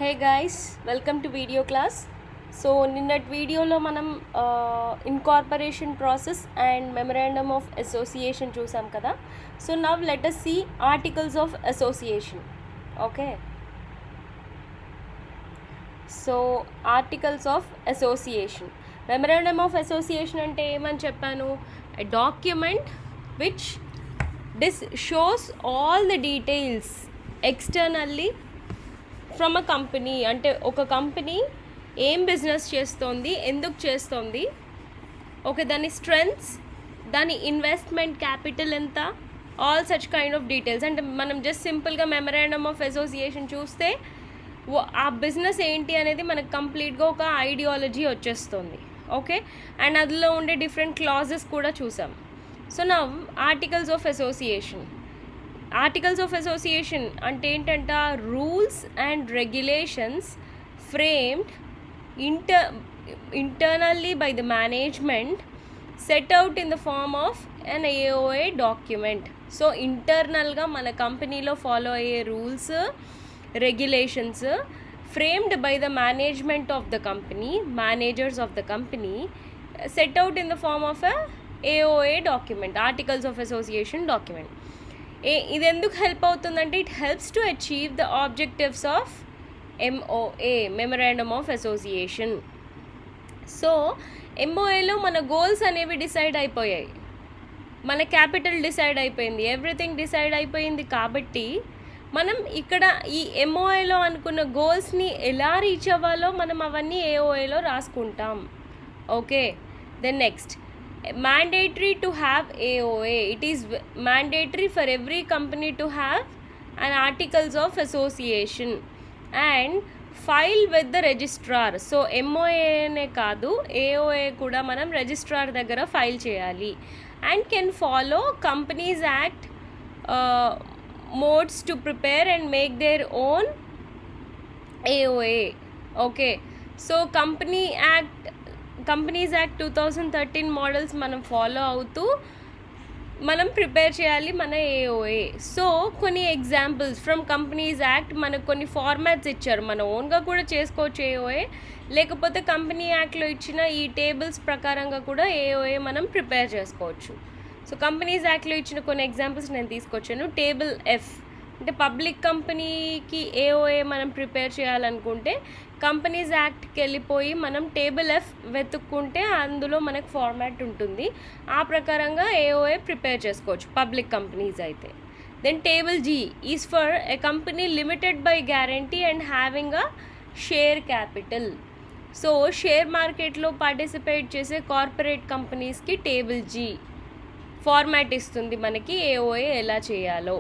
Hey guys, welcome to video class. So నిన్నటి వీడియోలో మనం incorporation process and memorandum of association చూసాం కదా. So now let us see articles of association. Okay, so articles of association, memorandum of association అంటే ఏమని చెప్పాను? ఎ document which shows all the details externally from a company. అంటే ఒక company ఏం business చేస్తోంది, ఎందుకు చేస్తోంది, ఓకే, దాని స్ట్రెంగ్త్స్, దాని ఇన్వెస్ట్మెంట్ క్యాపిటల్ ఎంత, all such kind of details. అంటే మనం జస్ట్ సింపుల్గా మెమరాండమ్ ఆఫ్ అసోసియేషన్ చూస్తే ఆ బిజినెస్ ఏంటి అనేది మనకు కంప్లీట్గా ఒక ఐడియాలజీ వచ్చేస్తుంది. ఓకే, అండ్ అందులో ఉండే డిఫరెంట్ క్లాజెస్ కూడా చూసాం. సో నా articles of association, articles of association అంటే ఏంటంటే rules and regulations framed internally by the management set out in the form of an AOA document. So ఇంటర్నల్గా మన కంపెనీలో ఫాలో అయ్యే rules regulations framed by the management of the company, managers of the company, set out in the form of a AOA document, articles of association document. ఇది ఎందుకు help అవుతుందంటే it helps to achieve the objectives of MOA, memorandum of association. So MOAలో మన goals అనేవి decide అయిపోయాయి, మన capital decide అయిపోయింది, everything decide అయిపోయింది. కాబట్టి మనం ఇక్కడ ఈ MOAలో అనుకున్న గోల్స్ని ఎలా రీచ్ అవ్వాలో మనం అవన్నీ AOAలో రాసుకుంటాం. Okay, then next, mandatory to have AOA. It is mandatory for every company to have an articles of association and file with the registrar. So MOA నే కాదు, AOA కూడా మనం రిజిస్ట్రార్ దగ్గర ఫైల్ చేయాలి. and can follow Companies Act modes to prepare and make their own AOA. Okay, so companies act 2013 models మనం follow అవుతూ మనం prepare చేయాలి మన AOA. సో కొన్ని ఎగ్జాంపుల్స్ ఫ్రమ్ కంపెనీస్ యాక్ట్, మనకు కొన్ని ఫార్మాట్స్ ఇచ్చారు, మన ఓన్గా కూడా చేసుకోవచ్చు AOA, లేకపోతే కంపెనీ యాక్ట్లో ఇచ్చిన ఈ టేబుల్స్ ప్రకారంగా కూడా AOA మనం ప్రిపేర్ చేసుకోవచ్చు. సో కంపెనీస్ యాక్ట్లో ఇచ్చిన కొన్ని ఎగ్జాంపుల్స్ నేను తీసుకొచ్చాను. టేబుల్ F అంటే పబ్లిక్ కంపెనీకి AOA మనం ప్రిపేర్ చేయాలనుకుంటే కంపెనీస్ యాక్ట్కి వెళ్ళిపోయి మనం టేబుల్ F వెతుక్కుంటే అందులో మనకు ఫార్మాట్ ఉంటుంది, ఆ ప్రకారంగా AOA ప్రిపేర్ చేసుకోవచ్చు పబ్లిక్ కంపెనీస్ అయితే. Then table G is for a company limited by guarantee and having a share capital. So share మార్కెట్లో పార్టిసిపేట్ చేసే కార్పొరేట్ కంపెనీస్కి టేబుల్ G ఫార్మాట్ ఇస్తుంది మనకి AOA ఎలా చేయాలో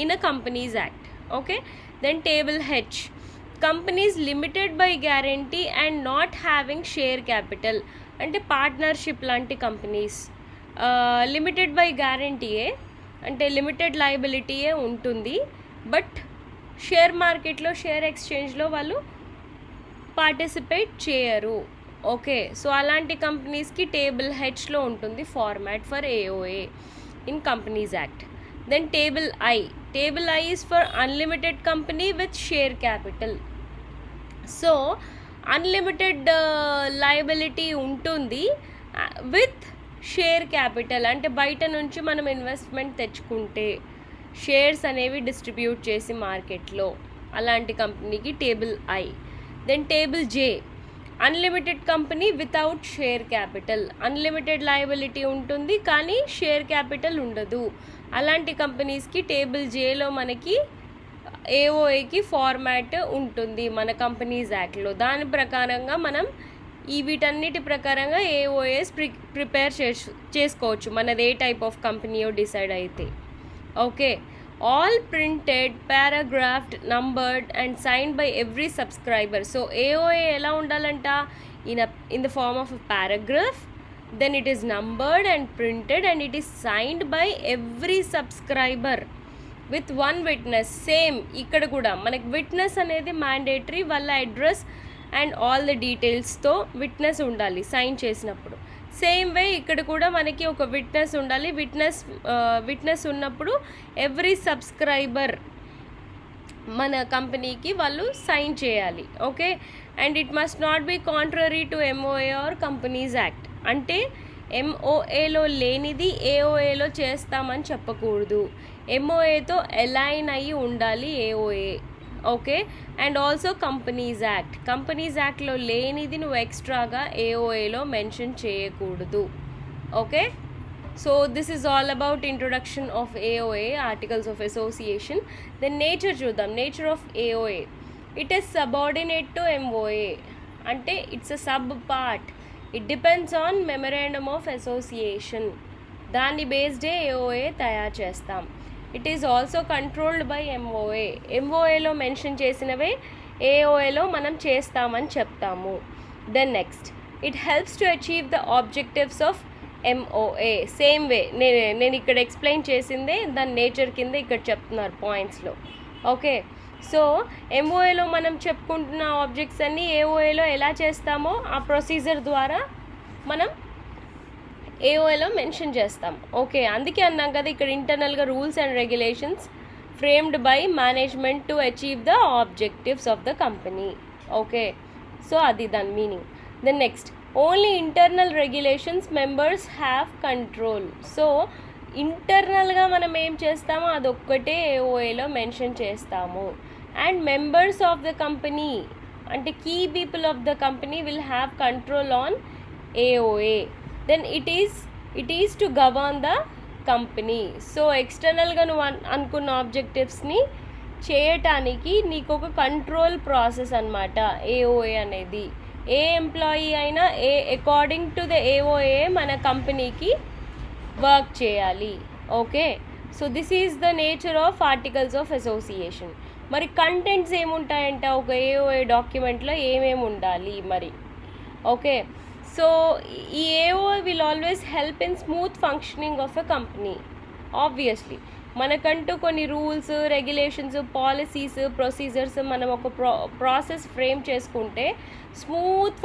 in a Companies Act. Okay, then table H, companies limited by guarantee and not having share capital. అంటే partnership లాంటి companies limited by గ్యారంటీయే, అంటే లిమిటెడ్ లయబిలిటీయే ఉంటుంది, బట్ షేర్ మార్కెట్లో షేర్ ఎక్స్చేంజ్లో వాళ్ళు పార్టిసిపేట్ చేయరు. ఓకే, సో అలాంటి కంపెనీస్కి టేబుల్ హెచ్లో ఉంటుంది format for AOA in companies act. Then table I is for unlimited company with share capital. So unlimited liability ఉంటుంది with share capital, అంటే బయట నుంచి మనం ఇన్వెస్ట్మెంట్ తెచ్చుకుంటే షేర్స్ అనేవి డిస్ట్రిబ్యూట్ చేసి మార్కెట్లో, అలాంటి కంపెనీకి table I. Then table J, unlimited company without share capital, unlimited liability ఉంటుంది కానీ షేర్ క్యాపిటల్ ఉండదు, అలాంటి కంపెనీస్కి టేబుల్ Jలో మనకి AOAకి ఫార్మాట్ ఉంటుంది మన కంపెనీస్ యాక్ట్లో. దాని ప్రకారంగా మనం వీటన్నిటి ప్రకారంగా AOAs ప్రిపేర్ చేసుకోవచ్చు, మనది ఏ టైప్ ఆఫ్ కంపెనీయో డిసైడ్ అయితే. Okay, all printed, paragraphed, numbered and signed by every subscriber. So AOA ఎలా ఉండాలంట, in the form of a paragraph, then it is numbered and printed and it is signed by every subscriber with one witness. Same ఇక్కడ కూడా మనకి witness అనేది mandatory, వాళ్ళ address and all the డీటెయిల్స్తో witness ఉండాలి sign చేసినప్పుడు. Same way ఇక్కడ కూడా మనకి ఒక విట్నెస్ ఉండాలి. విట్నెస్ ఉన్నప్పుడు ఎవ్రీ సబ్స్క్రైబర్ మన కంపెనీకి వాళ్ళు సైన్ చేయాలి. Okay, and it must not be contrary to MOA or companies act. అంటే ఎంఓఏలో లేనిది ఏఓఏలో చేస్తామని చెప్పకూడదు. ఎంఓఏతో అలైన్ అయ్యి ఉండాలి AOA. Okay, and also companies యాక్ట్లో లేనిది నువ్వు ఎక్స్ట్రాగా ఏఓఏలో మెన్షన్ చేయకూడదు. Okay, so this is all about introduction of AOA, articles of association. Then nature చూద్దాం. Nature of AOA, it is subordinate to MOA. అంటే it's a sub part. It depends on memorandum of association. దాన్ని బేస్డే AOA తయారు చేస్తాం. It is also controlled by MOA. ఎంఓఏలో mention చేసినవే ఏఓఏలో మనం చేస్తామని చెప్తాము. Then next, it helps to achieve the objectives of MOA. Same way నేను ఇక్కడ ఎక్స్ప్లెయిన్ చేసిందే దాని నేచర్ కింద ఇక్కడ చెప్తున్నారు పాయింట్స్లో. ఓకే, సో ఎంఓఏలో మనం చెప్పుకుంటున్న ఆబ్జెక్ట్స్ అన్నీ ఏఓఏలో ఎలా చేస్తామో ఆ ప్రొసీజర్ ద్వారా మనం ఏఓఏలో మెన్షన్ చేస్తాం. ఓకే, అందుకే అన్నాం కదా ఇక్కడ ఇంటర్నల్గా rules and regulations framed by management to achieve the objectives of the company. Okay, so అది దాని meaning. Then next, only internal regulations members have control. So ఇంటర్నల్గా మనం ఏం చేస్తామో అదొక్కటే ఏఓఏలో మెన్షన్ చేస్తాము. And members of the company అంటే key people of the company will have control on AOA. Then it is to govern the company. So ఎక్స్టర్నల్గా నువ్వు అనుకున్న ఆబ్జెక్టివ్స్ని చేయటానికి నీకు ఒక కంట్రోల్ ప్రాసెస్ అన్నమాట ఏఓఏ అనేది. ఏ ఎంప్లాయీ అయినా అకార్డింగ్ టు ద ఏఓఏ మన కంపెనీకి వర్క్ చేయాలి. Okay, so this is the nature of articles of association. మరి కంటెంట్స్ ఏముంటాయంట ఒక ఏఓఏ డాక్యుమెంట్లో ఏమేమి ఉండాలి మరి? ఓకే, సో ఈ AOA will always help in smooth functioning of a company. Obviously మనకంటూ కొన్ని రూల్స్, రెగ్యులేషన్స్, పాలసీస్, ప్రొసీజర్స్ మనం ఒక ప్రాసెస్ ఫ్రేమ్ చేసుకుంటే స్మూత్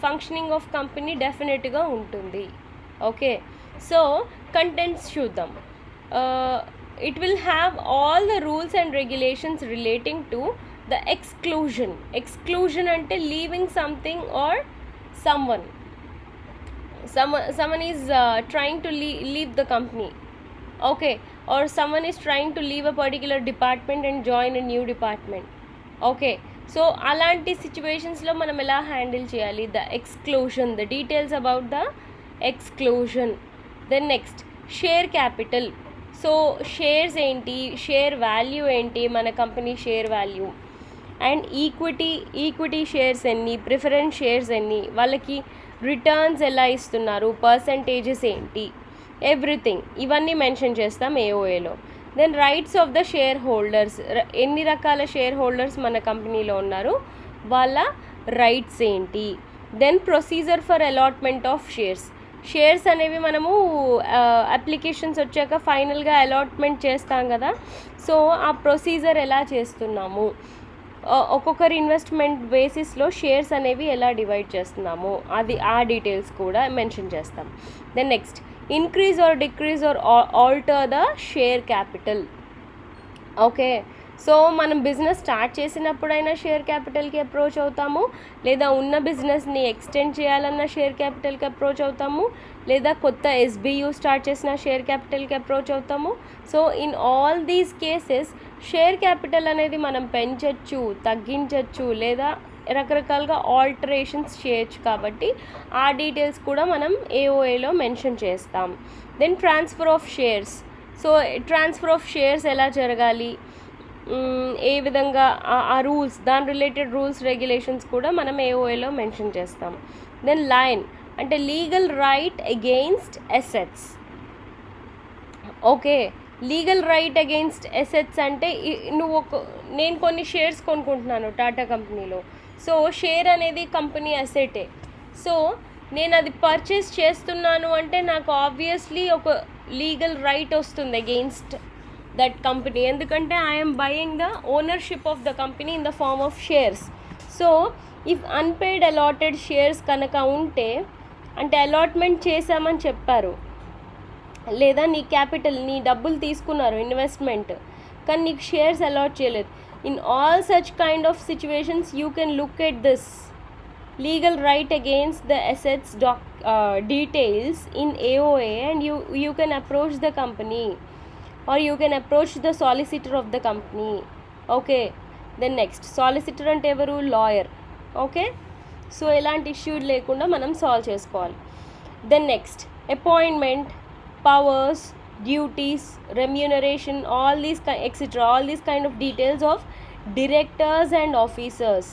ఫంక్షనింగ్ ఆఫ్ కంపెనీ డెఫినెట్గా ఉంటుంది. ఓకే, సో కంటెంట్స్ చూద్దాం. It will have all the rules and regulations relating to the exclusion అంటే leaving something or someone is trying to leave the company. Okay, or someone is trying to leave a particular department and join a new department. Okay, so అలాంటి సిచ్యువేషన్స్లో మనం ఎలా handle చేయాలి? The exclusion, the details about the exclusion. Then next, share capital. So shares ఏంటి, share value ఏంటి, మన company share value. And equity shares ఎన్ని, preference shares ఎన్ని, వాళ్ళకి రిటర్న్స్ ఎలా ఇస్తున్నారు, పర్సంటేజెస్ ఏంటి, ఎవ్రీథింగ్ ఇవన్నీ మెన్షన్ చేస్తాం ఏఓఏలో. Then rights of the share holders, ఎన్ని రకాల షేర్ హోల్డర్స్ మన కంపెనీలో ఉన్నారు, వాళ్ళ రైట్స్ ఏంటి. Then procedure for allotment of shares అనేవి మనము అప్లికేషన్స్ వచ్చాక ఫైనల్గా అలాట్మెంట్ చేస్తాం కదా, సో ఆ ప్రొసీజర్ ఎలా చేస్తున్నాము, ఒక్కొక్కరి ఇన్వెస్ట్మెంట్ బేసిస్లో షేర్స్ అనేవి ఎలా డివైడ్ చేస్తున్నాము, అది ఆ డీటెయిల్స్ కూడా మెన్షన్ చేస్తాం. Then next, increase or decrease or alter the share capital. Okay, so మనం బిజినెస్ స్టార్ట్ చేసినప్పుడైనా షేర్ క్యాపిటల్కి అప్రోచ్ అవుతాము, లేదా ఉన్న బిజినెస్ని ఎక్స్టెండ్ చేయాలన్న షేర్ క్యాపిటల్కి అప్రోచ్ అవుతాము, లేదా కొత్త ఎస్బియు స్టార్ట్ చేసిన షేర్ క్యాపిటల్కి అప్రోచ్ అవుతాము. So in all these cases share capital అనేది మనం పెంచవచ్చు, తగ్గించవచ్చు, లేదా రకరకాలుగా ఆల్టరేషన్స్ చేయొచ్చు. కాబట్టి ఆ డీటెయిల్స్ కూడా మనం ఏఓఏలో మెన్షన్ చేస్తాం. Then transfer of shares. So transfer of shares ఎలా జరగాలి, ఏ విధంగా ఆ రూల్స్, దాని రిలేటెడ్ రూల్స్, రెగ్యులేషన్స్ కూడా మనం ఏఓఏలో మెన్షన్ చేస్తాం. దెన్ లైన్ అంటే legal right against assets. Okay, legal right against assets అంటే నేను కొన్ని షేర్స్ కొనుక్కుంటున్నాను టాటా కంపెనీలో. సో షేర్ అనేది కంపెనీ అసెటే. సో నేను అది పర్చేస్ చేస్తున్నాను అంటే నాకు ఆబ్వియస్లీ ఒక లీగల్ రైట్ వస్తుంది అగెయిన్స్ట్ దట్ కంపెనీ, ఎందుకంటే I'm buying the ownership of the company in the form of shares. So if unpaid allotted shares కనుక ఉంటే, అంటే అలాట్మెంట్ చేశామని చెప్పారు, లేదా నీ క్యాపిటల్, నీ డబ్బులు తీసుకున్నారు ఇన్వెస్ట్మెంట్, కానీ నీకు షేర్స్ అలాట్ చేయలేదు, In all such kind of situations, you can look at this legal right against the assets details in AOA, and you can approach the company, or you can approach the solicitor of the company. Okay, then next, solicitor అంటే ఎవరు? Lawyer. Okay, so ఎలాంటి issue లేకుండా మనం solve చేసుకోవాలి. Then next, appointment, powers, duties, remuneration, all these kind of details of directors and officers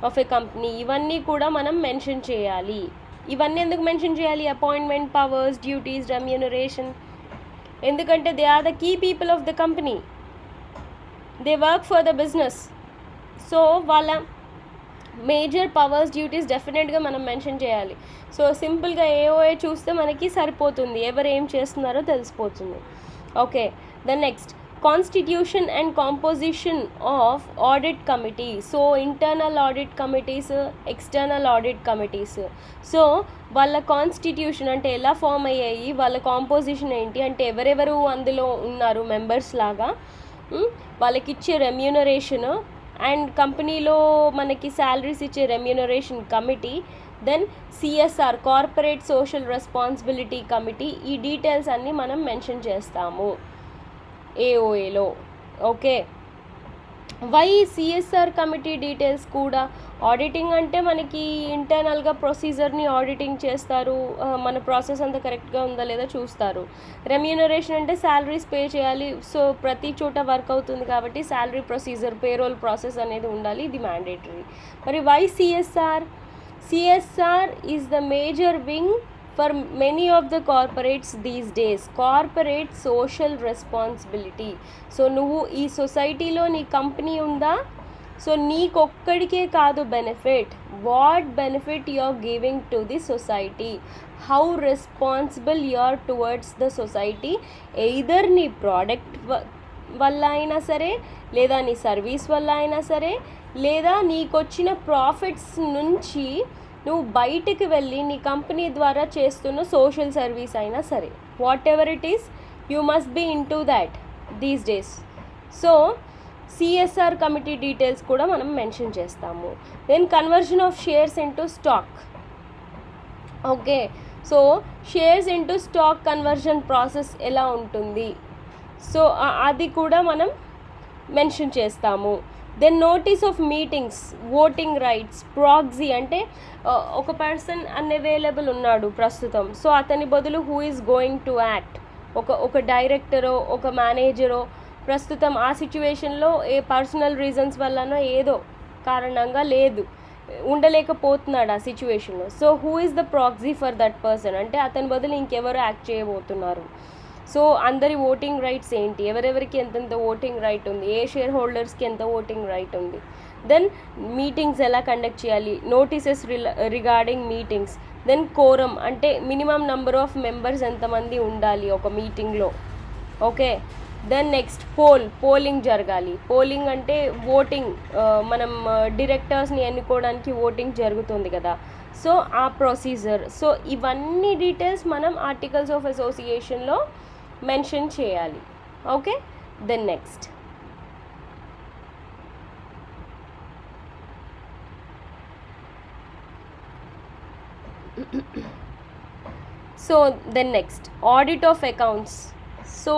of a company, ఇవన్నీ కూడా మనం mention చేయాలి. ఇవన్నీ ఎందుకు మెన్షన్ చేయాలి? అపాయింట్మెంట్, పవర్స్, డ్యూటీస్, రెమ్యూనరేషన్, ఎందుకంటే they are the key people of the company, they work for the business. So వాళ్ళ major powers, duties డెఫినెట్గా మనం మెన్షన్ చేయాలి. సో సింపుల్గా ఏఓఏ చూస్తే మనకి సరిపోతుంది, ఎవరు ఏం చేస్తున్నారో తెలిసిపోతుంది. Okay, the next, constitution and composition of audit committee. So internal audit committees, external audit committees, so వాళ్ళ కాన్స్టిట్యూషన్ అంటే ఎలా ఫామ్ అయ్యాయి, వాళ్ళ కాంపోజిషన్ ఏంటి, అంటే ఎవరెవరు అందులో ఉన్నారు మెంబర్స్ లాగా, వాళ్ళకి ఇచ్చే రెమ్యూనరేషన్, అండ్ కంపెనీలో మనకి శాలరీస్ ఇచ్చే remuneration committee, then CSR, corporate social responsibility committee, ఈ డీటెయిల్స్ అన్నీ మనం మెన్షన్ చేస్తాము ఏఓఏలో. Okay, why CSR committee details కూడా? ఆడిటింగ్ అంటే మనకి ఇంటర్నల్గా ప్రొసీజర్ని ఆడిటింగ్ చేస్తారు, మన ప్రాసెస్ అంతా కరెక్ట్గా ఉందా లేదా చూస్తారు. రెమ్యూనరేషన్ అంటే శాలరీస్ పే చేయాలి, సో ప్రతి చోట వర్క్ అవుతుంది కాబట్టి శాలరీ ప్రొసీజర్, పేరోల్ ప్రాసెస్ అనేది ఉండాలి, ఇది మ్యాండేటరీ. మరి why CSR? CSR is the major wing for many of the corporates these days, corporate social responsibility. So నువ్వు ఈ సొసైటీలో నీ కంపెనీ ఉందా, సో నీకొక్కడికే కాదు benefit, what benefit you are giving to the society, how responsible you are towards the society, either నీ product వల్ల అయినా సరే, లేదా నీ సర్వీస్ వల్ల అయినా సరే, లేదా నీకొచ్చిన ప్రాఫిట్స్ నుంచి నువ్వు బయటికి వెళ్ళి నీ కంపెనీ ద్వారా చేస్తున్న సోషల్ సర్వీస్ అయినా సరే, whatever it is, you must be into that these days. So CSR committee details కూడా మనం మెన్షన్ చేస్తాము. Then conversion of shares into stock. Okay, so shares into stock conversion process ఎలా ఉంటుంది, so అది కూడా మనం mention చేస్తాము. Then notice of meetings, voting rights, proxy అంటే ఒక పర్సన్ అన్అవైలబుల్ ఉన్నాడు ప్రస్తుతం, సో అతని బదులు who is going to act, ఒక డైరెక్టరో ఒక మేనేజరో ప్రస్తుతం ఆ సిచ్యువేషన్లో ఏ పర్సనల్ రీజన్స్ వల్లనో ఏదో కారణంగా ఉండలేకపోతున్నాడు ఆ సిచ్యువేషన్లో, so who is the proxy for that person, అంటే అతని బదులు ఇంకెవరు యాక్ట్ చేయబోతున్నారు. సో అందరి ఓటింగ్ రైట్స్ ఏంటి, ఎవరెవరికి ఎంతెంత ఓటింగ్ రైట్ ఉంది, ఏ షేర్ హోల్డర్స్కి ఎంత ఓటింగ్ రైట్ ఉంది. దెన్ మీటింగ్స్ ఎలా కండక్ట్ చేయాలి, notices regarding meetings. Then quorum అంటే మినిమం నెంబర్ ఆఫ్ మెంబర్స్ ఎంతమంది ఉండాలి ఒక మీటింగ్లో. ఓకే, దెన్ నెక్స్ట్ పోలింగ్ జరగాలి. పోలింగ్ అంటే ఓటింగ్, మనం డైరెక్టర్స్ని ఎన్నుకోవడానికి ఓటింగ్ జరుగుతుంది కదా, సో ఆ ప్రొసీజర్. సో ఇవన్నీ డీటెయిల్స్ మనం ఆర్టికల్స్ ఆఫ్ అసోసియేషన్లో మెన్షన్ చేయాలి. Okay, then next, so then next audit of accounts. So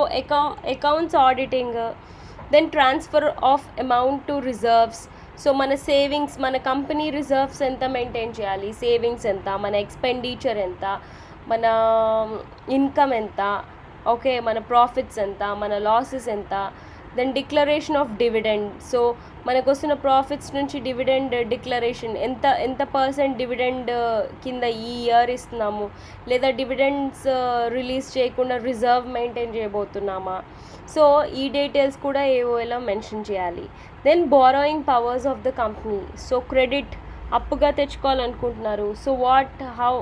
accounts auditing, then transfer of amount to reserves. So మన సేవింగ్స్, మన కంపెనీ రిజర్వ్స్ ఎంత మెయింటైన్ చేయాలి, సేవింగ్స్ ఎంత, మన ఎక్స్పెండిచర్ ఎంత, మన ఇన్కమ్ ఎంత, ఓకే, మన ప్రాఫిట్స్ ఎంత, మన లాసెస్ ఎంత. Then declaration of dividend. So మనకు వస్తున్న ప్రాఫిట్స్ నుంచి డివిడెండ్ డిక్లరేషన్, ఎంత పర్సెంట్ డివిడెండ్ కింద ఈ ఇయర్ ఇస్తున్నాము, లేదా డివిడెండ్స్ రిలీజ్ చేయకుండా రిజర్వ్ మెయింటైన్ చేయబోతున్నామా, సో ఈ డీటెయిల్స్ కూడా ఏఓలో మెన్షన్ చేయాలి. Then borrowing powers of the company. So credit, అప్పుగా తెచ్చుకోవాలనుకుంటున్నారు, సో హౌ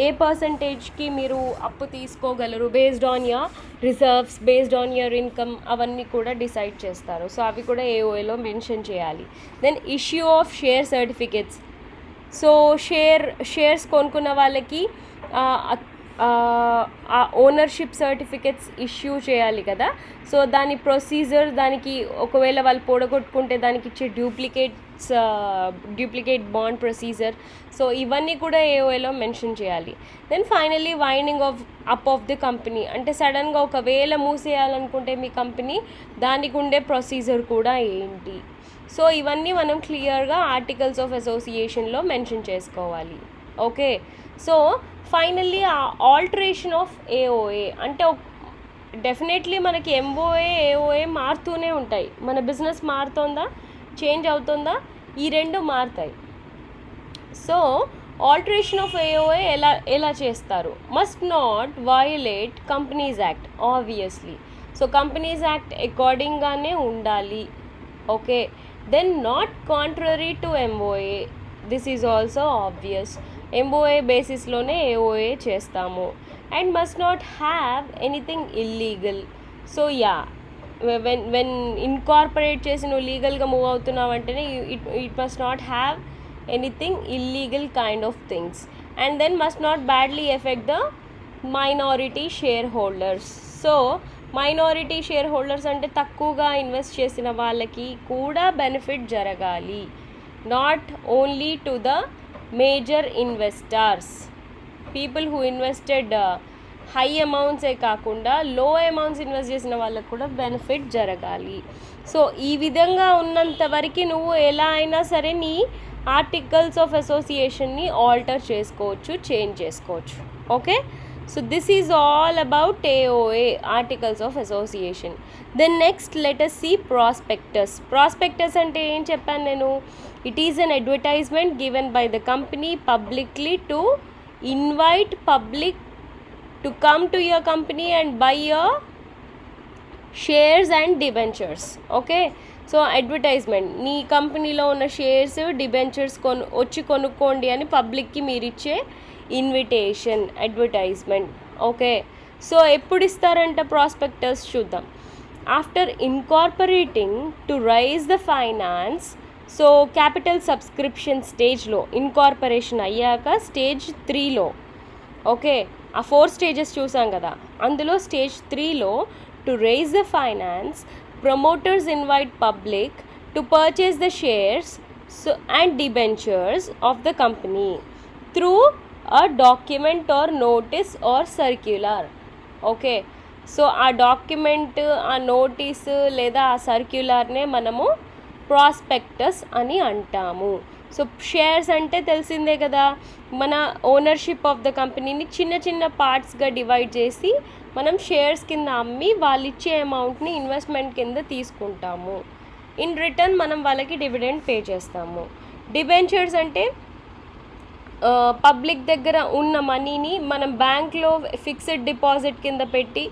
ఏ పర్సంటేజ్కి మీరు అప్పు తీసుకోగలరు based on your reserves, based on your income, అవన్నీ కూడా డిసైడ్ చేస్తారు. సో అవి కూడా ఏఓఏలో మెన్షన్ చేయాలి. Then issue of share certificates. So shares కొనుక్కున్న వాళ్ళకి ఆ ఓనర్షిప్ సర్టిఫికెట్స్ ఇష్యూ చేయాలి కదా. సో దాని ప్రొసీజర్, దానికి ఒకవేళ వాళ్ళు పోడగొట్టుకుంటే దానికి ఇచ్చే డ్యూప్లికేట్ బాండ్ ప్రొసీజర్, సో ఇవన్నీ కూడా ఏఓఏలో మెన్షన్ చేయాలి. Then finally winding up of the company, అంటే సడన్గా ఒకవేళ మూసేయాలనుకుంటే మీ కంపెనీ, దానికి ఉండే ప్రొసీజర్ కూడా ఏంటి. సో ఇవన్నీ మనం క్లియర్గా ఆర్టికల్స్ ఆఫ్ అసోసియేషన్లో మెన్షన్ చేసుకోవాలి. ఓకే, సో ఫైనల్లీ ఆ ఆల్టరేషన్ ఆఫ్ ఏఓఏ అంటే డెఫినెట్లీ మనకి ఎంఓఏ ఏఓఏ మారుతూనే ఉంటాయి. మన బిజినెస్ మారుతుందా, చేంజ్ అవుతుందా, ఈ రెండు మారుతాయి. సో ఆల్టరేషన్ ఆఫ్ ఏఓఏ ఎలా చేస్తారు? Must not violate companies act obviously. So companies act అకార్డింగ్గానే ఉండాలి. Okay, then not contrary to MOA, this is also obvious. MOA బేసిస్లోనే ఏఓఏ చేస్తాము. And must not have anything illegal. So yeah, when incorporate చేసి నువ్వు లీగల్గా move అవుతున్నావు అంటేనే it must not have anything illegal kind of things. And then must not badly effect the minority share holders. So minority share holders అంటే తక్కువగా invest చేసిన వాళ్ళకి కూడా బెనిఫిట్ జరగాలి, not only to the major investors. People who invested high అమౌంట్సే కాకుండా low amounts invest చేసిన వాళ్ళకు కూడా బెనిఫిట్ జరగాలి. సో ఈ విధంగా ఉన్నంత వరకు నువ్వు ఎలా అయినా సరే నీ ఆర్టికల్స్ ఆఫ్ అసోసియేషన్ని ఆల్టర్ చేసుకోవచ్చు, చేంజ్ చేసుకోవచ్చు. Okay, so this is all about AOA, articles of association. Then next let us see prospectus. Prospectus అంటే ఏం చెప్పాను నేను? It is an advertisement given by the company publicly to invite public to come to your company and buy your shares and debentures. Okay, so advertisement, నీ కంపెనీలో ఉన్న shares debentures వచ్చి కొనుక్కోండి అని పబ్లిక్కి మీరు ఇచ్చే ఇన్విటేషన్, అడ్వర్టైజ్మెంట్. ఓకే, సో ఎప్పుడు ఇస్తారంట ప్రాస్పెక్టస్? చూద్దాం. After incorporating to raise the finance, so capital subscription స్టేజ్లో, ఇన్కార్పొరేషన్ అయ్యాక స్టేజ్ 3లో, ఓకే ఆ 4 స్టేజెస్ చూసాం కదా, అందులో స్టేజ్ 3లో to raise the finance, promoters invite public to purchase the shares and debentures of the company through a document or notice or circular. Okay, so ఆ document, ఆ notice లేదా ఆ సర్క్యులర్నే మనము ప్రాస్పెక్టస్ అని అంటాము. సో షేర్స్ అంటే తెలిసిందే కదా, మన ఓనర్షిప్ ఆఫ్ ద కంపెనీని చిన్న చిన్న పార్ట్స్గా డివైడ్ చేసి మనం షేర్స్ కింద అమ్మి వాళ్ళు ఇచ్చే అమౌంట్ని ఇన్వెస్ట్మెంట్ కింద తీసుకుంటాము. ఇన్ రిటర్న్ మనం వాళ్ళకి డివిడెండ్ పే చేస్తాము. డిబెంచర్స్ అంటే పబ్లిక్ దగ్గర ఉన్న మనీని మనం బ్యాంక్లో ఫిక్స్డ్ డిపాజిట్ కింద పెట్టి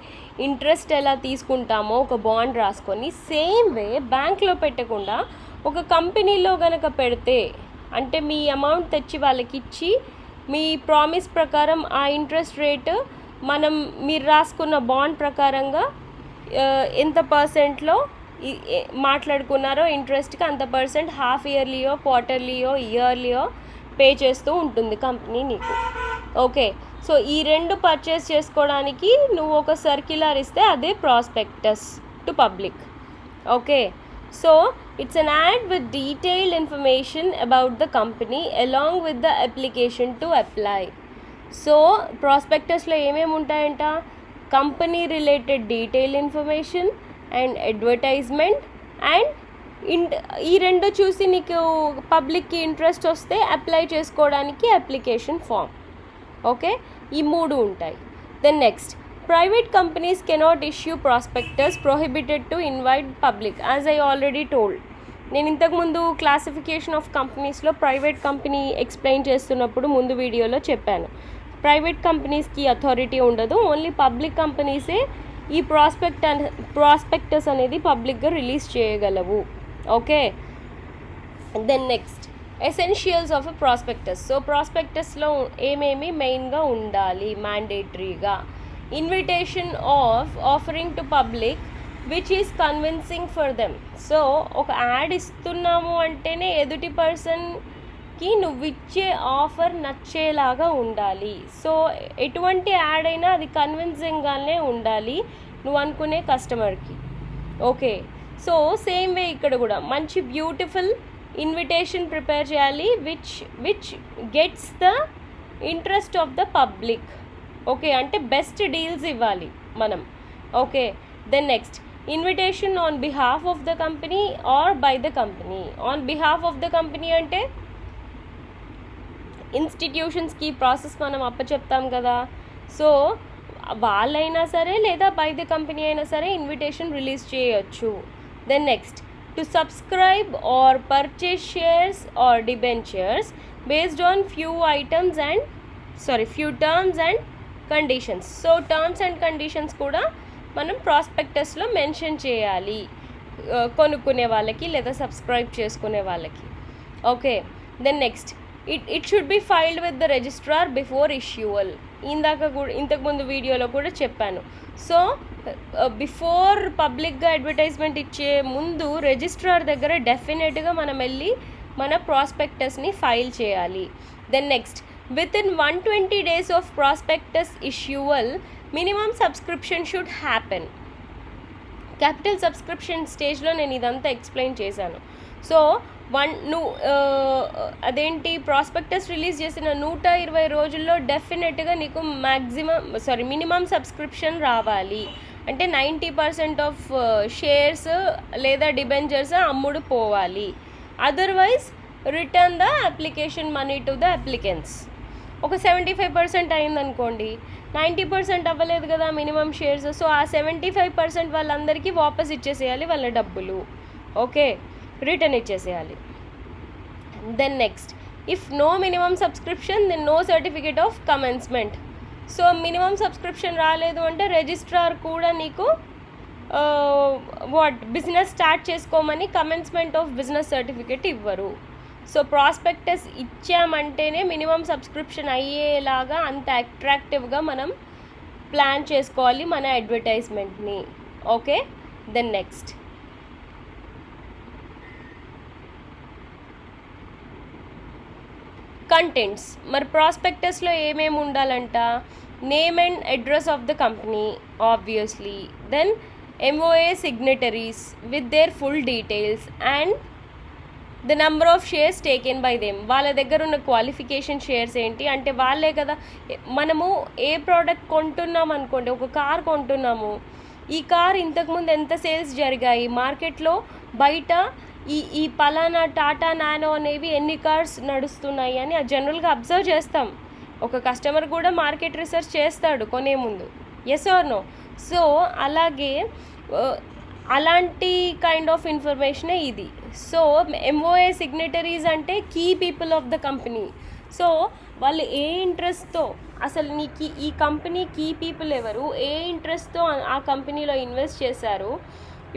ఇంట్రెస్ట్ ఎలా తీసుకుంటామో ఒక బాండ్ రాసుకొని, సేమ్ వే బ్యాంక్లో పెట్టకుండా ఒక కంపెనీలో కనుక పెడితే, అంటే మీ అమౌంట్ తెచ్చి వాళ్ళకి ఇచ్చి మీ ప్రామిస్ ప్రకారం ఆ ఇంట్రెస్ట్ రేటు మీరు రాసుకున్న బాండ్ ప్రకారంగా ఎంత పర్సెంట్లో మాట్లాడుకున్నారో ఇంట్రెస్ట్కి అంత పర్సెంట్ హాఫ్ ఇయర్లీయో, క్వార్టర్లీయో, ఇయర్లీయో పే చేస్తూ ఉంటుంది కంపెనీ నీకు. ఓకే, సో ఈ రెండు పర్చేస్ చేసుకోవడానికి నువ్వు ఒక సర్క్యులర్ ఇస్తే అదే prospectus to public. Okay, so it's an ad with detailed information about the company along with the application to apply. So ప్రాస్పెక్టస్లో ఏమేమి ఉంటాయంట? Company related detail information and advertisement and ఈ రెండు చూసి నీకు పబ్లిక్కి ఇంట్రెస్ట్ వస్తే అప్లై చేసుకోవడానికి అప్లికేషన్ ఫామ్. ఓకే, ఈ 3 ఉంటాయి. Then next, private companies cannot issue prospectus prohibited to invite public. As I already told, నేను ఇంతకుముందు క్లాసిఫికేషన్ ఆఫ్ కంపెనీస్లో ప్రైవేట్ కంపెనీ ఎక్స్ప్లెయిన్ చేస్తున్నప్పుడు ముందు వీడియోలో చెప్పాను. ప్రైవేట్ కంపెనీస్కి అథారిటీ ఉండదు, ఓన్లీ పబ్లిక్ కంపెనీసే ఈ ప్రాస్పెక్టస్ అనేది పబ్లిక్గా రిలీజ్ చేయగలవు. Okay, then next, essentials of a prospectus. So ప్రాస్పెక్టస్లో ఏమేమి మెయిన్గా ఉండాలి మ్యాండేటరీగా? Invitation of offering to public which is convincing for them. So ఒక యాడ్ ఇస్తున్నాము అంటేనే ఎదుటి పర్సన్ కస్టమర్కి నువ్వు ఇచ్చే ఆఫర్ నచ్చేలాగా ఉండాలి. సో ఎటువంటి యాడ్ అయినా అది కన్విన్సింగ్గానే ఉండాలి నువ్వు అనుకునే కస్టమర్కి. ఓకే, సో సేమ్ వే ఇక్కడ కూడా మంచి బ్యూటిఫుల్ ఇన్విటేషన్ ప్రిపేర్ చేయాలి which gets the interest of the public. Okay, అంటే బెస్ట్ డీల్స్ ఇవ్వాలి మనం. Okay, then next invitation on behalf of the company or by the company. On behalf of the company అంటే ఇన్స్టిట్యూషన్స్కి process మనం అప్పచెప్తాం కదా, so వాళ్ళైనా సరే లేదా బై ద కంపెనీ అయినా సరే ఇన్విటేషన్ రిలీజ్ చేయొచ్చు. Then next to subscribe or purchase shares or debentures based on few terms and conditions. So terms and conditions కూడా మనం ప్రాస్పెక్టస్లో మెన్షన్ చేయాలి కొనుక్కునే వాళ్ళకి లేదా సబ్స్క్రైబ్ చేసుకునే వాళ్ళకి. Okay, then next it should be filed with the registrar before issual. ఇంతకుముందు వీడియోలో కూడా చెప్పాను. సో బిఫోర్ పబ్లిక్గా అడ్వర్టైజ్మెంట్ ఇచ్చే ముందు రిజిస్ట్రార్ దగ్గర డెఫినెట్గా మనం వెళ్ళి మన ప్రాస్పెక్టస్ని ఫైల్ చేయాలి. Then next within 120 days of prospectus issual minimum subscription should happen. Capital subscription స్టేజ్లో నేను ఇదంతా ఎక్స్ప్లెయిన్ చేశాను. సో అదేంటి ప్రాస్పెక్టస్ రిలీజ్ చేసిన 120 రోజుల్లో డెఫినెట్గా నీకు మినిమం సబ్స్క్రిప్షన్ రావాలి. అంటే 90% ఆఫ్ షేర్స్ లేదా డిబెంచర్స్ అమ్ముడు పోవాలి. Otherwise return the application money to the applicants. ఒక 75% అయిందనుకోండి, 90% అవ్వలేదు కదా మినిమం షేర్స్. సో ఆ 75% వాళ్ళందరికీ వాపస్ ఇచ్చేసేయాలి వాళ్ళ డబ్బులు. ఓకే, రిటర్న్ ఇచ్చేసేయాలి. Then next if no minimum subscription then no certificate of commencement. So minimum subscription రాలేదు అంటే రిజిస్ట్రార్ కూడా నీకు బిజినెస్ స్టార్ట్ చేసుకోమని కమెన్స్మెంట్ ఆఫ్ బిజినెస్ సర్టిఫికేట్ ఇవ్వరు. సో ప్రాస్పెక్టస్ ఇచ్చామంటేనే మినిమం సబ్స్క్రిప్షన్ అయ్యేలాగా అంత అట్రాక్టివ్గా మనం ప్లాన్ చేసుకోవాలి మన అడ్వర్టైజ్మెంట్ని. Okay, then next contents. మరి ప్రాస్పెక్టస్లో ఏమేమి ఉండాలంట? Name and address of the company obviously, then MOA signatories with their full details and the number of shares taken by them. వాళ్ళ దగ్గర ఉన్న క్వాలిఫికేషన్ షేర్స్ ఏంటి అంటే వాళ్ళే కదా. మనము ఏ ప్రోడక్ట్ కొంటున్నాం అనుకోండి, ఒక కార్ కొంటున్నాము, ఈ కార్ ఇంతకుముందు ఎంత సేల్స్ జరిగాయి మార్కెట్లో, బయట ఈ పలానా టాటా నానో అనేవి ఎన్ని కార్స్ నడుస్తున్నాయి అని జనరల్గా అబ్జర్వ్ చేస్తాం. ఒక కస్టమర్ కూడా మార్కెట్ రీసెర్చ్ చేస్తాడు కొనే ముందు, ఎస్ ఆర్ నో. సో అలాగే అలాంటి కైండ్ ఆఫ్ ఇన్ఫర్మేషనే ఇది. సో MOA సిగ్నేటరీస్ అంటే key people of the company. So వాళ్ళు ఏ ఇంట్రెస్ట్తో, అసలు నీకు ఈ కంపెనీ కీ పీపుల్ ఎవరు, ఏ ఇంట్రెస్ట్తో ఆ కంపెనీలో ఇన్వెస్ట్ చేశారు.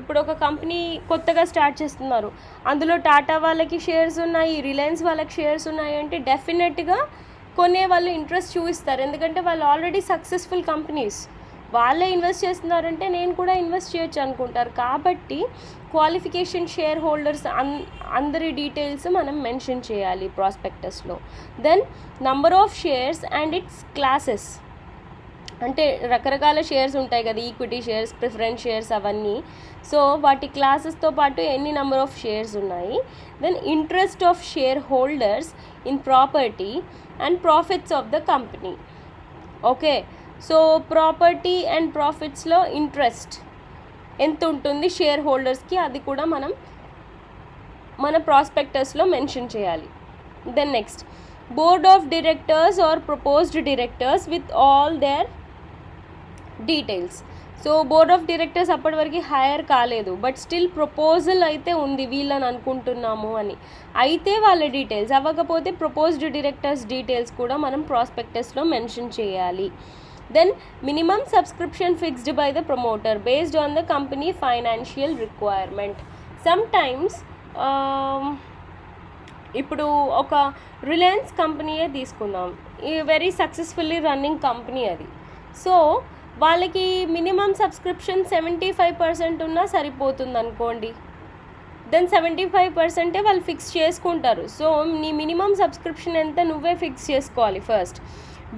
ఇప్పుడు ఒక కంపెనీ కొత్తగా స్టార్ట్ చేస్తున్నారు, అందులో టాటా వాళ్ళకి షేర్స్ ఉన్నాయి, రిలయన్స్ వాళ్ళకి షేర్స్ ఉన్నాయి అంటే డెఫినెట్గా కొనే వాళ్ళు ఇంట్రెస్ట్ చూపిస్తారు. ఎందుకంటే వాళ్ళు ఆల్రెడీ సక్సెస్ఫుల్ కంపెనీస్, వాళ్ళే ఇన్వెస్ట్ చేస్తున్నారంటే నేను కూడా ఇన్వెస్ట్ చేయొచ్చు అనుకుంటారు. కాబట్టి క్వాలిఫికేషన్, షేర్ హోల్డర్స్ అందరి డీటెయిల్స్ మనం మెన్షన్ చేయాలి ప్రాస్పెక్టస్లో. Then number of shares and its classes, అంటే రకరకాల షేర్స్ ఉంటాయి కదా, ఈక్విటీ షేర్స్, ప్రిఫరెన్స్ షేర్స్ అవన్నీ. సో వాటి క్లాసెస్తో పాటు ఎన్ని నెంబర్ ఆఫ్ షేర్స్ ఉన్నాయి. Then interest of share holders in property and profits of the company. Okay, so property and ప్రాఫిట్స్లో ఇంట్రెస్ట్ ఎంత ఉంటుంది షేర్ హోల్డర్స్కి, అది కూడా మనం మన ప్రాస్పెక్టస్లో మెన్షన్ చేయాలి. Then next board of directors or proposed directors with all their details. So board of directors అప్పటి వరకు హైర్ కాలేదు, బట్ స్టిల్ ప్రపోజల్ అయితే ఉంది వీళ్ళని అనుకుంటున్నాము అని, అయితే వాళ్ళ డీటెయిల్స్ అవ్వకపోతే ప్రపోజ్డ్ డైరెక్టర్స్ డీటెయిల్స్ కూడా మనం ప్రాస్పెక్టస్లో మెన్షన్ చేయాలి. Then minimum subscription fixed by the promoter based on the company financial requirement. Sometimes ఇప్పుడు ఒక రిలయన్స్ కంపెనీయే తీసుకుందాం, ఈ వెరీ సక్సెస్ఫుల్లీ రన్నింగ్ కంపెనీ అది. సో వాళ్ళకి మినిమం సబ్స్క్రిప్షన్ 75% ఉన్నా సరిపోతుంది అనుకోండి. దెన్ 75% వాళ్ళు ఫిక్స్ చేసుకుంటారు. సో నీ మినిమం సబ్స్క్రిప్షన్ ఎంత నువ్వే ఫిక్స్ చేసుకోవాలి first,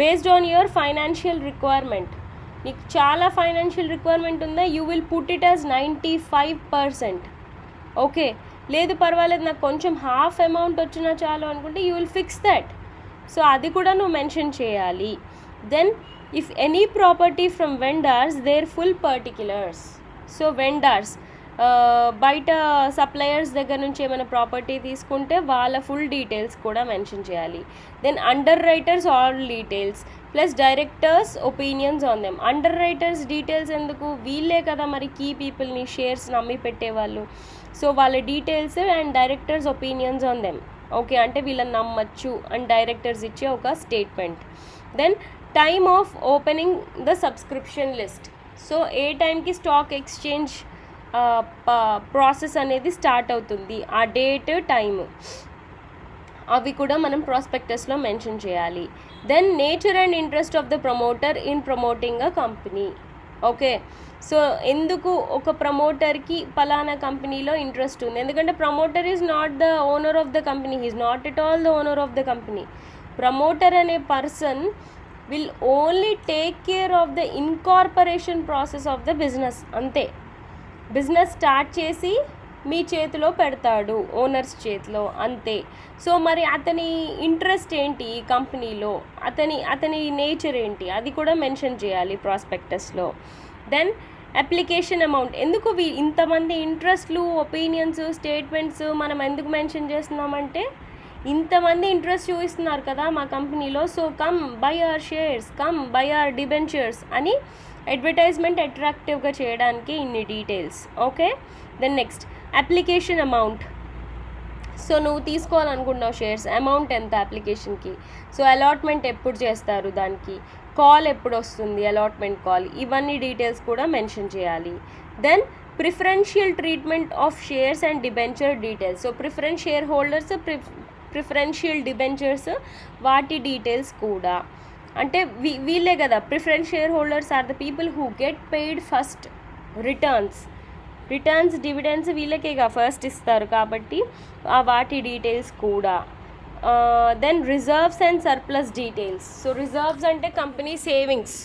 based on your financial requirement. నీకు చాలా ఫైనాన్షియల్ రిక్వైర్మెంట్ ఉందా, you will put it as 95%. Okay, లేదు పర్వాలేదు నాకు కొంచెం హాఫ్ అమౌంట్ వచ్చినా చాలు అనుకుంటే you will fix that. So అది కూడా నువ్వు మెన్షన్ చేయాలి. Then if any property from vendors their full particulars. So vendors బయట సప్లయర్స్ దగ్గర నుంచి ఏమైనా ప్రాపర్టీ తీసుకుంటే వాళ్ళ ఫుల్ డీటెయిల్స్ కూడా మెన్షన్ చేయాలి. Then underwriters all details plus directors opinions on them. Under writers details ఎందుకు, వీళ్ళే కదా మరి కీ పీపుల్ని షేర్స్ నమ్మి పెట్టేవాళ్ళు. సో వాళ్ళ details and directors opinions on them. Okay, అంటే వీళ్ళని నమ్మచ్చు అండ్ డైరెక్టర్స్ ఇచ్చే ఒక statement. Then time of opening the subscription list. So ఏ టైంకి స్టాక్ ఎక్స్చేంజ్ ప్రాసెస్ అనేది స్టార్ట్ అవుతుంది, ఆ డేట్ టైమ్ అవి కూడా మనం ప్రాస్పెక్టస్లో మెన్షన్ చేయాలి. Then nature and interest of the promoter in promoting a company. Okay, so ఎందుకు ఒక ప్రమోటర్కి పలానా కంపెనీలో ఇంట్రెస్ట్ ఉంది, ఎందుకంటే promoter is not the owner of the company, he is not at all the owner of the company. Promoter అనే person will only take care of the incorporation process of the business, అంతే. Business start చేసి మీ చేతిలో పెడతాడు, owners చేతిలో, అంతే. So మరి అతని ఇంట్రెస్ట్ ఏంటి ఈ కంపెనీలో, అతని నేచర్ ఏంటి, అది కూడా మెన్షన్ చేయాలి ప్రాస్పెక్టస్లో. Then application amount. ఎందుకు ఇంతమంది ఇంట్రెస్ట్లు, ఒపీనియన్స్, స్టేట్మెంట్స్ మనం ఎందుకు మెన్షన్ చేస్తున్నామంటే ఇంతమంది ఇంట్రెస్ట్ చూపిస్తున్నారు కదా మా కంపెనీలో, so come buy our shares, come buy our debentures అని అడ్వర్టైజ్మెంట్ అట్రాక్టివ్గా చేయడానికి ఇన్ని details. Okay, then next application amount. So నువ్వు తీసుకోవాలనుకుంటున్నావు షేర్స్, అమౌంట్ ఎంత అప్లికేషన్కి, సో అలాట్మెంట్ ఎప్పుడు చేస్తారు, దానికి కాల్ ఎప్పుడు వస్తుంది, అలాట్మెంట్ కాల్, ఇవన్నీ డీటెయిల్స్ కూడా మెన్షన్ చేయాలి. Then preferential treatment of shares and debenture details. So preference share holders, preferential debentures, వాటి డీటెయిల్స్ కూడా. అంటే వీళ్ళే కదా preference share holders are the people who get paid first. Returns dividends వీళ్ళకేగా first ఇస్తారు కాబట్టి వాటి డీటెయిల్స్ కూడా. Then reserves and surplus details. So reserves అంటే company savings.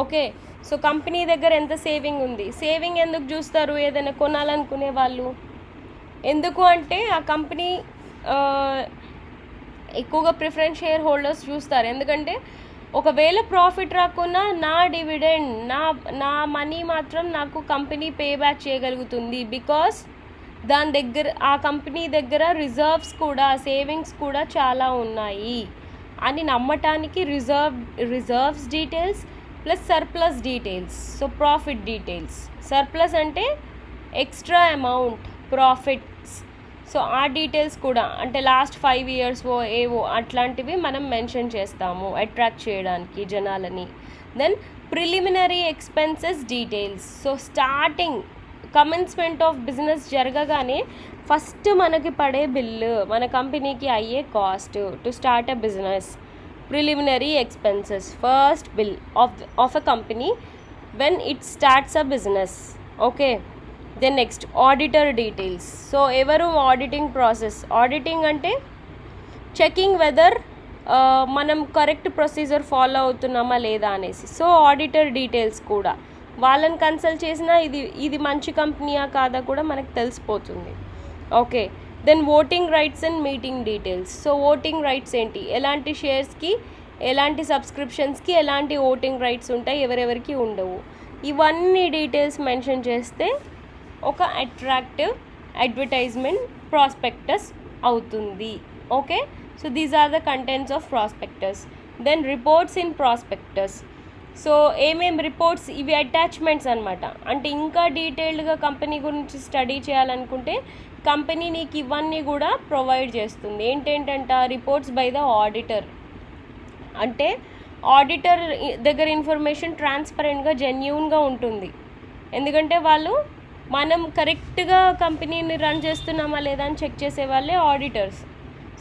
Okay, so company దగ్గర ఎంత సేవింగ్ ఉంది, సేవింగ్ ఎందుకు చూస్తారు ఏదైనా కొనాలనుకునే వాళ్ళు, ఎందుకు అంటే ఆ కంపెనీ ఎక్కువగా ప్రిఫరెన్స్ షేర్ హోల్డర్స్ చూస్తారు, ఎందుకంటే ఒకవేళ ప్రాఫిట్ రాకున్నా నా డివిడెండ్, నా మనీ మాత్రం నాకు కంపెనీ పే బ్యాక్ చేయగలుగుతుంది, బికాస్ దాని దగ్గర ఆ కంపెనీ దగ్గర రిజర్వ్స్ కూడా, సేవింగ్స్ కూడా చాలా ఉన్నాయి అని నమ్మటానికి reserves details plus surplus details. So profit details. Surplus అంటే ఎక్స్ట్రా అమౌంట్, ప్రాఫిట్స్. సో ఆ డీటెయిల్స్ కూడా, అంటే లాస్ట్ 5 years ఏవో అట్లాంటివి మనం మెన్షన్ చేస్తాము అట్రాక్ట్ చేయడానికి జనాలని. Then preliminary expenses details. So starting commencement of business జరగగానే ఫస్ట్ మనకి పడే బిల్లు, మన కంపెనీకి అయ్యే cost to start a business, preliminary expenses, first bill of a company when it starts a business. Okay, then next auditor details. So ఎవరు auditing process, auditing అంటే checking whether మనం correct procedure follow అవుతున్నామా లేదా అనేసి. So auditor details కూడా వాళ్ళని consult చేసినా ఇది మంచి కంపెనీయా కాదా కూడా మనకు తెలిసిపోతుంది. Okay, then voting rights and meeting details. So voting rights ఏంటి, ఎలాంటి షేర్స్కి, ఎలాంటి సబ్స్క్రిప్షన్స్కి ఎలాంటి ఓటింగ్ రైట్స్ ఉంటాయి, ఎవరెవరికి ఉండవు, ఇవన్నీ డీటెయిల్స్ మెన్షన్ చేస్తే ఒక అట్రాక్టివ్ అడ్వర్టైజ్మెంట్ ప్రాస్పెక్టస్ అవుతుంది. Okay, so these are the contents of prospectus. Then reports in prospectus. So ఏమేమి రిపోర్ట్స్, ఇవి అటాచ్మెంట్స్ అనమాట. అంటే ఇంకా డీటెయిల్డ్గా కంపెనీ గురించి స్టడీ చేయాలనుకుంటే కంపెనీ నీకు ఇవన్నీ కూడా ప్రొవైడ్ చేస్తుంది. ఏంటంట రిపోర్ట్స్ బై ద ఆడిటర్. అంటే ఆడిటర్ దగ్గర ఇన్ఫర్మేషన్ ట్రాన్స్పరెంట్గా, జెన్యూన్గా ఉంటుంది, ఎందుకంటే వాళ్ళు మనం కరెక్ట్గా కంపెనీని రన్ చేస్తున్నామా లేదా అని చెక్ చేసే వాళ్ళే ఆడిటర్స్.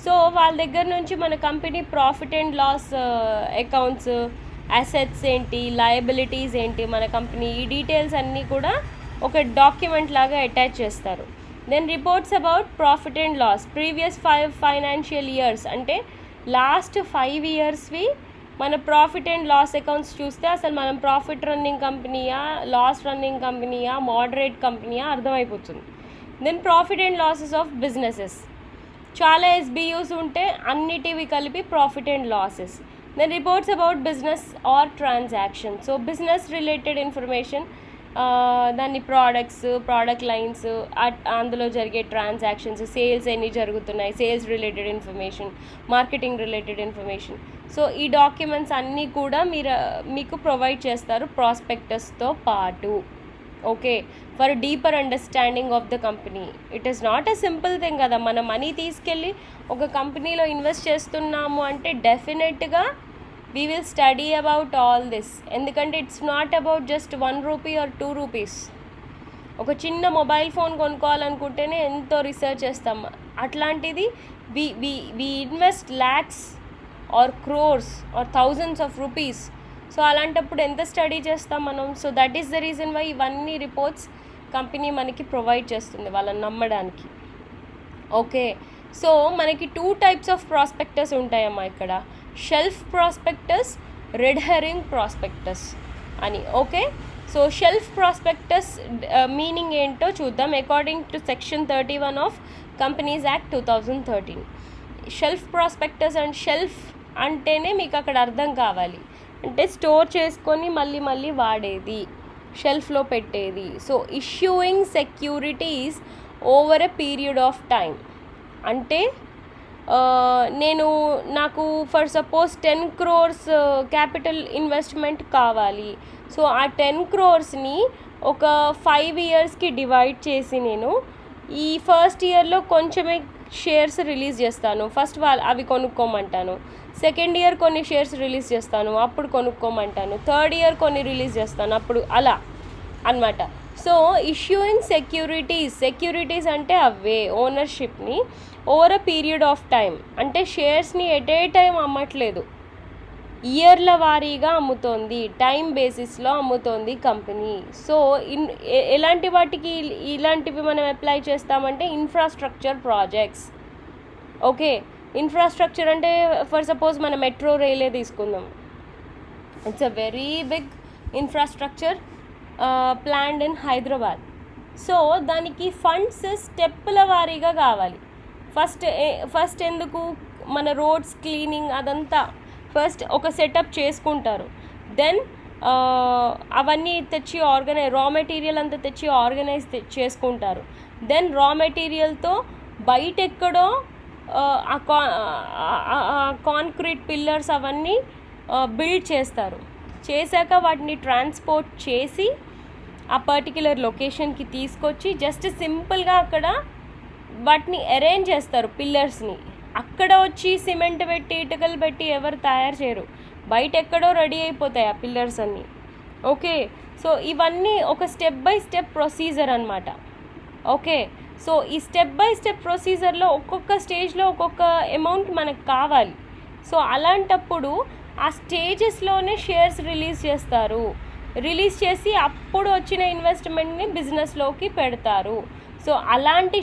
సో వాళ్ళ దగ్గర నుంచి మన company profit and loss accounts, assets ఏంటి, లయబిలిటీస్ ఏంటి మన కంపెనీ, ఈ డీటెయిల్స్ అన్నీ కూడా ఒక డాక్యుమెంట్ లాగా అటాచ్ చేస్తారు. Then reports about profit and loss previous 5 financial years, అంటే లాస్ట్ 5 ఇయర్స్వి మన ప్రాఫిట్ అండ్ లాస్ అకౌంట్స్ చూస్తే అసలు మనం ప్రాఫిట్ రన్నింగ్ కంపెనీయా, లాస్ రన్నింగ్ కంపెనీయా, మోడరేట్ కంపెనీయా అర్థమైపోతుంది. Then profit and losses of businesses, చాలా ఎస్బియూస్ ఉంటే అన్నిటివి కలిపి profit and losses. Then reports about business or transaction, so business related information, దాన్ని ప్రోడక్ట్ లైన్స్, అందులో జరిగే ట్రాన్సాక్షన్స్, సేల్స్ ఎన్ని జరుగుతున్నాయి, sales related information, marketing related information. So ఈ డాక్యుమెంట్స్ అన్నీ కూడా మీకు ప్రొవైడ్ చేస్తారు ప్రాస్పెక్టస్తో పాటు. Okay, for deeper understanding of the company. It is not a simple thing కదా, మన మనీ తీసుకెళ్ళి ఒక కంపెనీలో ఇన్వెస్ట్ చేస్తున్నాము అంటే డెఫినెట్గా we will study about all this, ఎందుకంటే it's not about just 1 rupee or 2 rupees. ఒక చిన్న మొబైల్ ఫోన్ కొనుక్కోవాలనుకుంటేనే ఎంతో రీసెర్చ్ చేస్తాం, అట్లాంటిది we invest lakhs or crores or thousands of rupees. So అలాంటప్పుడు ఎంత స్టడీ చేస్తాం మనం. So that is the reason why ఇవన్నీ రిపోర్ట్స్ కంపెనీ మనకి ప్రొవైడ్ చేస్తుంది వాళ్ళని నమ్మడానికి. ఓకే, సో మనకి 2 టైప్స్ ఆఫ్ ప్రాస్పెక్టస్ ఉంటాయమ్మా ఇక్కడ, shelf prospectus, red herring prospectus అని. Okay, so shelf prospectus meaning ఏంటో చూద్దాం. According to section 31 of companies act 2013, shelf prospectus and shelf అంటేనే మీకు అక్కడ అర్థం కావాలి, అంటే స్టోర్ చేసుకొని మళ్ళీ మళ్ళీ వాడేది, షెల్ఫ్లో పెట్టేది. So issuing securities over a period of time, అంటే నాకు for suppose 10 crores capital investment కావాలి. సో ఆ 10 crores ఒక 5 yearsకి డివైడ్ చేసి నేను ఈ ఫస్ట్ ఇయర్లో కొంచెమే షేర్స్ రిలీజ్ చేస్తాను, ఫస్ట్ అవి కొనుక్కోమంటాను. సెకండ్ ఇయర్ కొన్ని షేర్స్ రిలీజ్ చేస్తాను, అప్పుడు కొనుక్కోమంటాను. థర్డ్ ఇయర్ కొన్ని రిలీజ్ చేస్తాను, అప్పుడు అలా అన్నమాట. సో ఇష్యూయింగ్ సెక్యూరిటీస్ అంటే అవే ఓనర్షిప్ని over a period of time, అంటే షేర్స్ని ఎట్ ఏ టైం అమ్మట్లేదు, ఇయర్ల వారీగా అమ్ముతోంది, టైం బేసిస్లో అమ్ముతోంది కంపెనీ. సో ఎలాంటి వాటికి ఇలాంటివి మనం అప్లై చేస్తామంటే ఇన్ఫ్రాస్ట్రక్చర్ ప్రాజెక్ట్స్. ఓకే, ఇన్ఫ్రాస్ట్రక్చర్ అంటే ఫర్ సపోజ్ మన మెట్రో రైలే తీసుకుందాం, it's a very big infrastructure planned in Hyderabad. So దానికి ఫండ్స్ స్టెప్పుల వారీగా కావాలి. ఫస్ట్ ఎందుకు మన రోడ్స్ క్లీనింగ్ అదంతా ఫస్ట్ ఒక సెటప్ చేసుకుంటారు. దెన్ అవన్నీ తెచ్చి రా మెటీరియల్ అంతా తెచ్చి ఆర్గనైజ్ చేసుకుంటారు. దెన్ రా మెటీరియల్తో బయట ఎక్కడో కాంక్రీట్ పిల్లర్స్ అవన్నీ బిల్డ్ చేశాక వాటిని ట్రాన్స్పోర్ట్ చేసి ఆ పర్టిక్యులర్ లొకేషన్కి తీసుకొచ్చి జస్ట్ సింపుల్గా అక్కడ వాటిని అరేంజ్ చేస్తారు పిల్లర్స్ని. అక్కడ వచ్చి సిమెంట్ పెట్టి ఇటుకలు పెట్టి ఎవరు తయారు చేయరు, బయట ఎక్కడో రెడీ అయిపోతాయి ఆ పిల్లర్స్ అన్నీ. ఓకే, సో ఇవన్నీ ఒక స్టెప్ బై స్టెప్ ప్రొసీజర్ అనమాట. ఓకే, సో ఈ స్టెప్ బై స్టెప్ ప్రొసీజర్లో ఒక్కొక్క స్టేజ్లో ఒక్కొక్క అమౌంట్ మనకు కావాలి. సో అలాంటప్పుడు ఆ స్టేజెస్లోనే షేర్స్ రిలీజ్ చేసి అప్పుడు వచ్చిన ఇన్వెస్ట్మెంట్ని బిజినెస్లోకి పెడతారు. సో అలాంటి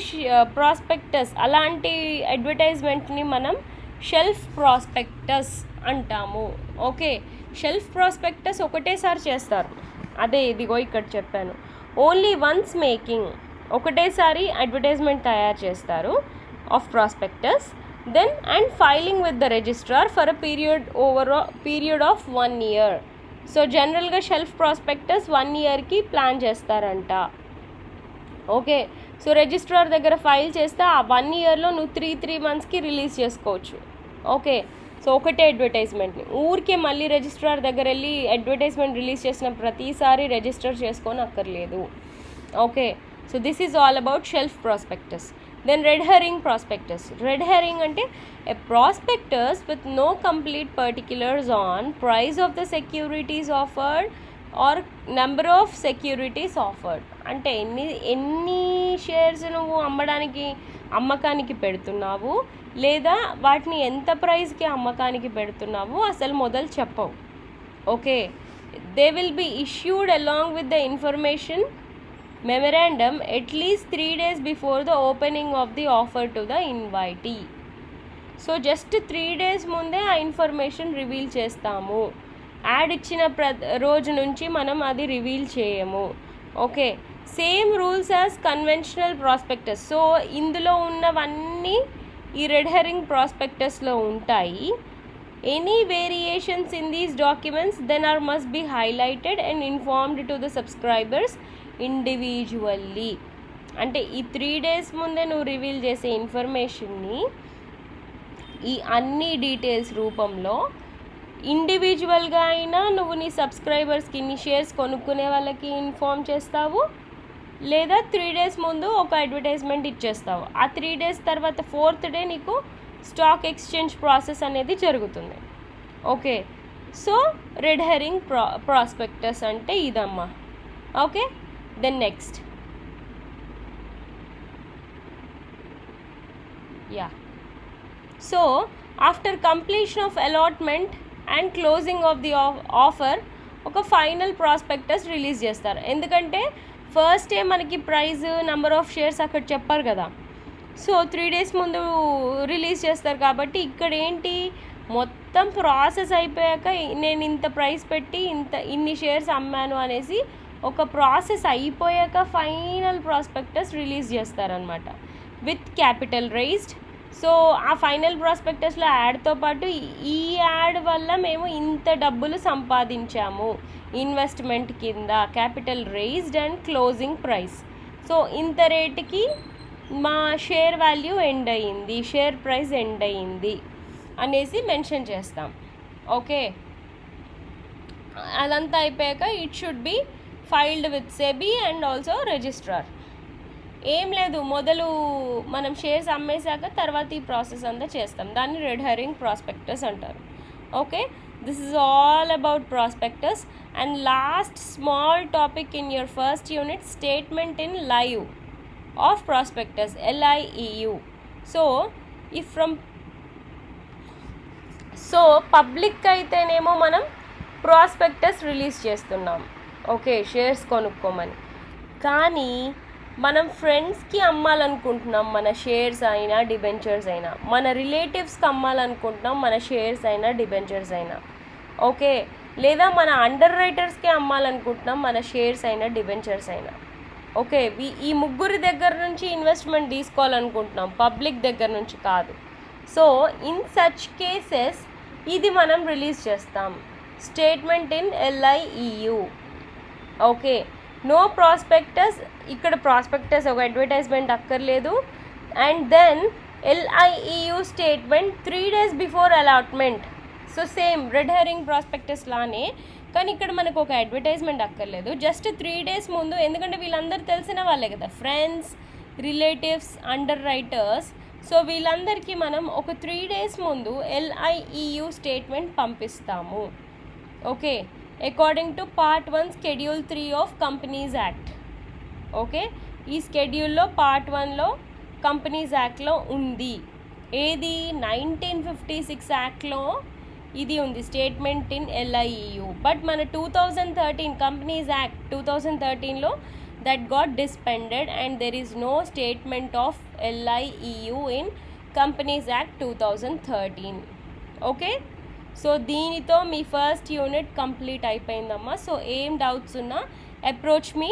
ప్రాస్పెక్టస్, అలాంటి అడ్వర్టైజ్మెంట్ని మనం షెల్ఫ్ ప్రాస్పెక్టస్ అంటాము. ఓకే, షెల్ఫ్ ప్రాస్పెక్టస్ ఒకటేసారి చేస్తారు, అదే ఇదిగో ఇక్కడ చెప్పాను, ఓన్లీ వన్స్ మేకింగ్, ఒకటేసారి అడ్వర్టైజ్మెంట్ తయారు చేస్తారు of prospectus. Then and filing with the registrar for a period of 1 year. So జనరల్గా షెల్ఫ్ ప్రాస్పెక్టస్ 1 yearకి ప్లాన్ చేస్తారంట. ఓకే, సో రిజిస్ట్రార్ దగ్గర ఫైల్ చేస్తే ఆ 1 yearలో నువ్వు 3 monthsకి రిలీజ్ చేసుకోవచ్చు. ఓకే, సో ఒకటే అడ్వర్టైజ్మెంట్ని ఊరికే మళ్ళీ రిజిస్ట్రార్ దగ్గర వెళ్ళి అడ్వర్టైజ్మెంట్ రిలీజ్ చేసిన ప్రతిసారి రిజిస్టర్ చేసుకొని అక్కర్లేదు. Okay, so this is all about shelf prospectus. Then red herring prospectus. Red herring అంటే a prospectus with no complete particulars on price of the securities offered or number of securities offered. అంటే ఎన్ని shares నువ్వు అమ్మకానికి పెడుతున్నావు, లేదా వాటిని ఎంత ప్రైస్కి అమ్మకానికి పెడుతున్నావు అసలు మొదలు చెప్పవు. Okay, they will be issued along with the information memorandum at least 3 days before the opening of the offer to the invitee. So just 3 days ముందే ఆ ఇన్ఫర్మేషన్ రివీల్ చేస్తాము. యాడ్ ఇచ్చిన రోజు నుంచి మనం అది రివీల్ చేయము. Okay, same rules as conventional prospectus. So ఇందులో ఉన్నవన్నీ ఈ రెడ్ హెరింగ్ ప్రాస్పెక్టస్లో ఉంటాయి. Any variations in these documents then are must be highlighted and informed to the subscribers individually. అంటే ఈ 3 days ముందే నువ్వు రివీల్ చేసే ఇన్ఫర్మేషన్ని ఈ అన్ని డీటెయిల్స్ రూపంలో ఇండివిజువల్గా అయినా నువ్వు నీ సబ్స్క్రైబర్స్కి నీ షేర్స్ కొనుక్కునే వాళ్ళకి ఇన్ఫార్మ్ చేస్తావు, లేదా 3 days ముందు ఒక అడ్వర్టైజ్మెంట్ ఇచ్చేస్తావు. ఆ 3 days తర్వాత 4th day నీకు స్టాక్ ఎక్స్చేంజ్ ప్రాసెస్ అనేది జరుగుతుంది. Okay, so red herring prospectus అంటే ఇదమ్మా. Okay, then next so after completion of allotment and closing of the offer ఒక ఫైనల్ ప్రాస్పెక్టస్ రిలీజ్ చేస్తారు. ఎందుకంటే ఫస్ట్ మనకి ప్రైస్, నెంబర్ ఆఫ్ షేర్స్ అక్కడ చెప్పారు కదా. సో 3 days ముందు రిలీజ్ చేస్తారు కాబట్టి ఇక్కడ ఏంటి, మొత్తం ప్రాసెస్ అయిపోయాక నేను ఇంత ప్రైస్ పెట్టి ఇన్ని షేర్స్ అమ్మాను అనేసి ఒక ప్రాసెస్ అయిపోయాక ఫైనల్ ప్రాస్పెక్టస్ రిలీజ్ చేస్తారనమాట విత్ క్యాపిటల్ రైజ్డ్. సో ఆ ఫైనల్ ప్రాస్పెక్టస్లో యాడ్తో పాటు ఈ యాడ్ వల్ల మేము ఇంత డబ్బులు సంపాదించాము ఇన్వెస్ట్మెంట్ కింద, capital raised and closing price. So ఇంత రేటుకి మా షేర్ వాల్యూ ఎండ్ అయ్యింది, షేర్ ప్రైస్ ఎండ్ అయ్యింది అనేసి మెన్షన్ చేస్తాం. ఓకే, అదంతా అయిపోయాక it should be filed with SEBI and also registrar. ఏం లేదు, మొదలు మనం షేర్స్ అమ్మేశాక తర్వాత ఈ ప్రాసెస్ అంతా చేస్తాం. దాన్ని రెడ్ హెరింగ్ ప్రాస్పెక్టస్ అంటారు. Okay, this is all about prospectus. And last small topic in your first unit, statement in live of prospectus, LIEU. So public అయితేనేమో మనం ప్రాస్పెక్టస్ రిలీజ్ చేస్తున్నాం, ఓకే, షేర్స్ కొనుక్కోమని. కానీ మనం ఫ్రెండ్స్కి అమ్మాలనుకుంటున్నాం మన షేర్స్ అయినా డిబెంచర్స్ అయినా, మన రిలేటివ్స్కి అమ్మాలనుకుంటున్నాం మన షేర్స్ అయినా డిబెంచర్స్ అయినా, ఓకే, లేదా మన అండర్ రైటర్స్కి అమ్మాలనుకుంటున్నాం మన షేర్స్ అయినా డిబెంచర్స్ అయినా. ఓకే, ఈ ముగ్గురి దగ్గర నుంచి ఇన్వెస్ట్మెంట్ తీసుకోవాలనుకుంటున్నాం, పబ్లిక్ దగ్గర నుంచి కాదు. సో ఇన్ సచ్ కేసెస్ ఇది మనం రిలీజ్ చేస్తాం, statement in LIEU. Okay, no prospectus, ఇక్కడ ప్రాస్పెక్టస్ ఒక అడ్వర్టైజ్మెంట్ అక్కర్లేదు. And then LIEU statement 3 days before allotment. So same red herring prospectus లానే, కానీ ఇక్కడ మనకు ఒక అడ్వర్టైజ్మెంట్ అక్కర్లేదు, జస్ట్ 3 days ముందు. ఎందుకంటే వీళ్ళందరూ తెలిసిన వాళ్ళే కదా, friends, relatives, under writers. So వీళ్ళందరికీ మనం ఒక 3 days ముందు LIEU స్టేట్మెంట్ పంపిస్తాము. Okay, according to Part 1 Schedule 3 of companies act. Okay, ఈ స్కెడ్యూల్లో Part 1లో కంపెనీస్ యాక్ట్లో ఉంది. ఏది, 1956 యాక్ట్లో ఇది ఉంది, స్టేట్మెంట్ ఇన్ LIEU. బట్ మన 2013 కంపెనీస్ యాక్ట్ 2013లో that got dispensed and there is no statement of LIEU in companies act 2013. Okay, so దీనితో మీ ఫస్ట్ యూనిట్ కంప్లీట్ అయిపోయిందమ్మా. సో ఏం డౌట్స్ ఉన్నా అప్రోచ్ మీ,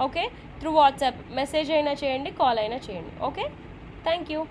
ఓకే, త్రూ వాట్సాప్ మెసేజ్ అయినా చేయండి, కాల్ అయినా చేయండి. Okay, thank you.